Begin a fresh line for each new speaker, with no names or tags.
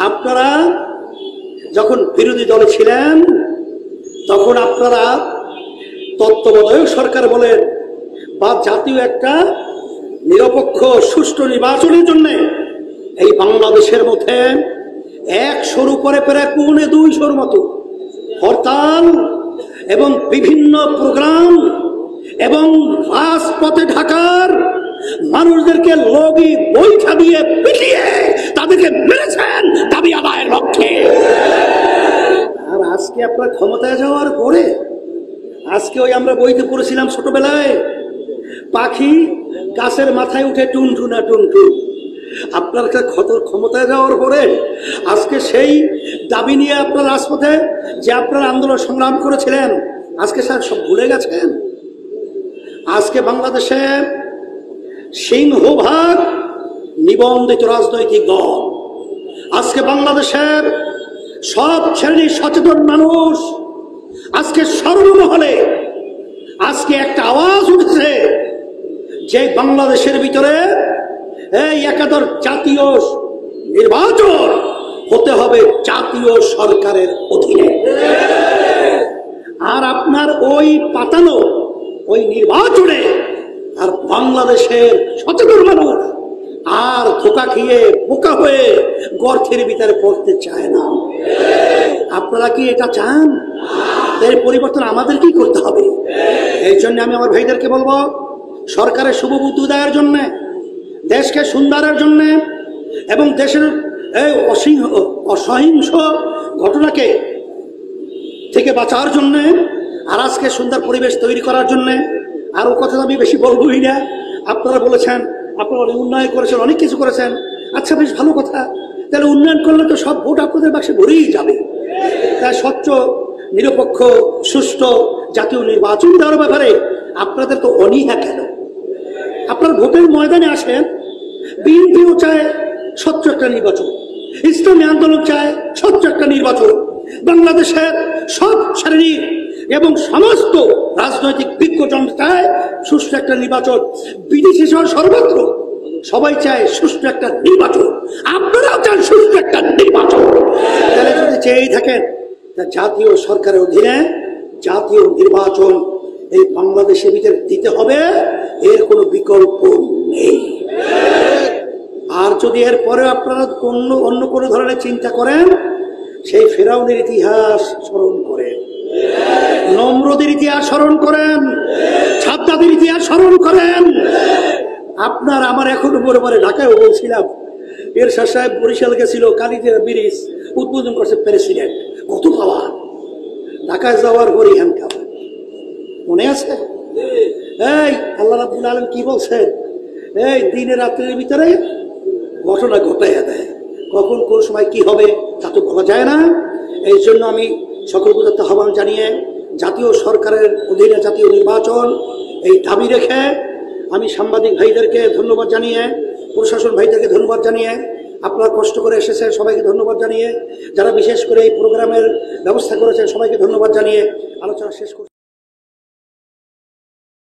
আপনারা যখন বিরোধী দলে ছিলেন তখন আপনারা তত্ত্বাবধায়ক সরকার বলেন বা জাতীয় একটা নিরপেক্ষ সুষ্ঠু নির্বাচনের জন্য এই বাংলাদেশের মধ্যে 100-র উপরে প্রায় 250-র মতো হরতাল এবং বিভিন্ন প্রোগ্রাম এবং রাজপথে ঢাকার মানুষদেরকে লগি বৈঠা দিয়ে পিটিয়ে তাদেরকে মেরেছেন দাবি আদায়ের লক্ষ্যে। আর আজকে আপনার ক্ষমতায় যাওয়ার পরে আজকে ওই আমরা বইতে পড়েছিলাম ছোটবেলায়, পাখি গাছের মাথায় উঠে টুনটুনা টুনটুন। আপনার ক্ষমতায় যাওয়ার পরে আজকে সেই দাবি নিয়ে আপনার রাজপথে যে আপনার আন্দোলন সংগ্রাম করেছিলেন আজকে স্যার সব ভুলে গেছেন। আজকে বাংলাদেশে সিংহভাগ নিবন্ধিত রাজনৈতিক দল, আজকে বাংলাদেশের সব শ্রেণীর সচেতন মানুষ আজকে সর্বমহলে আজকে একটা আওয়াজ উঠছে যে বাংলাদেশের ভিতরে এই একাদশ জাতীয় নির্বাচন হতে হবে জাতীয় সরকারের অধীনে। আর আপনার ওই পাতানো ওই নির্বাচনে আর বাংলাদেশের সচেতন মানুষ আর ধোঁকা খেয়ে বোকা হয়ে গর্তের ভিতরে পড়তে চায় না। আপনারা কি এটা চান? এর পরিবর্তন আমাদের কি করতে হবে? এই জন্য আমি আমার ভাইদেরকে বলবো, সরকারের শুভবুদ্ধি উদয়ের জন্য, দেশকে সুন্দরের জন্য এবং দেশের এই অসহিংস ঘটনাকে থেকে বাঁচার জন্য আর আজকে সুন্দর পরিবেশ তৈরি করার জন্য, আর ও কথা আমি বেশি বলবই না। আপনারা বলেছেন আপনারা উন্নয়ন করেছেন, অনেক কিছু করেছেন, আচ্ছা বেশ ভালো কথা। তাহলে উন্নয়ন করলে তো সব ভোট আপনাদের বাক্সে ভরেই যাবে। তাই স্বচ্ছ নিরপেক্ষ সুষ্ঠু জাতীয় নির্বাচন দেওয়ার ব্যাপারে আপনাদের তো অনীহা কেন? আপনার ভোটের ময়দানে আসেন, বিএনপিও চায় স্বচ্ছ একটা নির্বাচন, ইসলামী আন্দোলন চায় স্বচ্ছ একটা নির্বাচন, বাংলাদেশের সব শ্রেণীর এবং সমস্ত রাজনৈতিক বিজ্ঞজন চায় সুষ্ঠু একটা নির্বাচন, বিদেশি সহ সর্বত্র সবাই চায় সুষ্ঠু একটা নির্বাচন। আপনারাও চান সুষ্ঠু একটা নির্বাচন। তাহলে যদি চেয়েই থাকেন জাতীয় সরকারের অধীনে জাতীয় নির্বাচন এই বাংলাদেশের ভিতরে দিতে হবে, এর কোনো বিকল্প নেই। আর যদি এর পরে আপনারা অন্য কোনো ধরনের চিন্তা করেন, সেই ফেরাউনের ইতিহাস স্মরণ করেন, নমরুদের ইতিহাস স্মরণ করেন, সাদ্দাতের ইতিহাস স্মরণ করেন। আপনার আমার এখন উপরে পরে ঢাকায় বলছিলাম, এরশাদ সাহেব বরিশাল গেছিল, কালিজিরা ব্রিজ উদ্বোধন করছে প্রেসিডেন্ট, কত পাওয়া। ঢাকায় যাওয়ার পরই হ্যান্ডকাপ মনে আছে? এই আল্লাহ রাব্বুল আলামিন কি বলছেন? এই দিনে রাত্রের ভিতরে ঘটনা ঘটাইয়া দেয়, কখন কোন সময় কি হবে তা তো বলা যায় না। এই জন্য আমি সকল প্রদত্ত আহ্বান জানিয়ে জাতীয় সরকারের অধীনে জাতীয় নির্বাচন এই দাবি রেখে আমি সাংবাদিক ভাইদেরকে ধন্যবাদ জানিয়ে, প্রশাসন ভাইদেরকে ধন্যবাদ জানিয়ে, আপনারা কষ্ট করে এসেছেন সবাইকে ধন্যবাদ জানিয়ে, যারা বিশেষ করে এই প্রোগ্রামের ব্যবস্থা করেছেন সবাইকে ধন্যবাদ জানিয়ে আলোচনা শেষ করছি।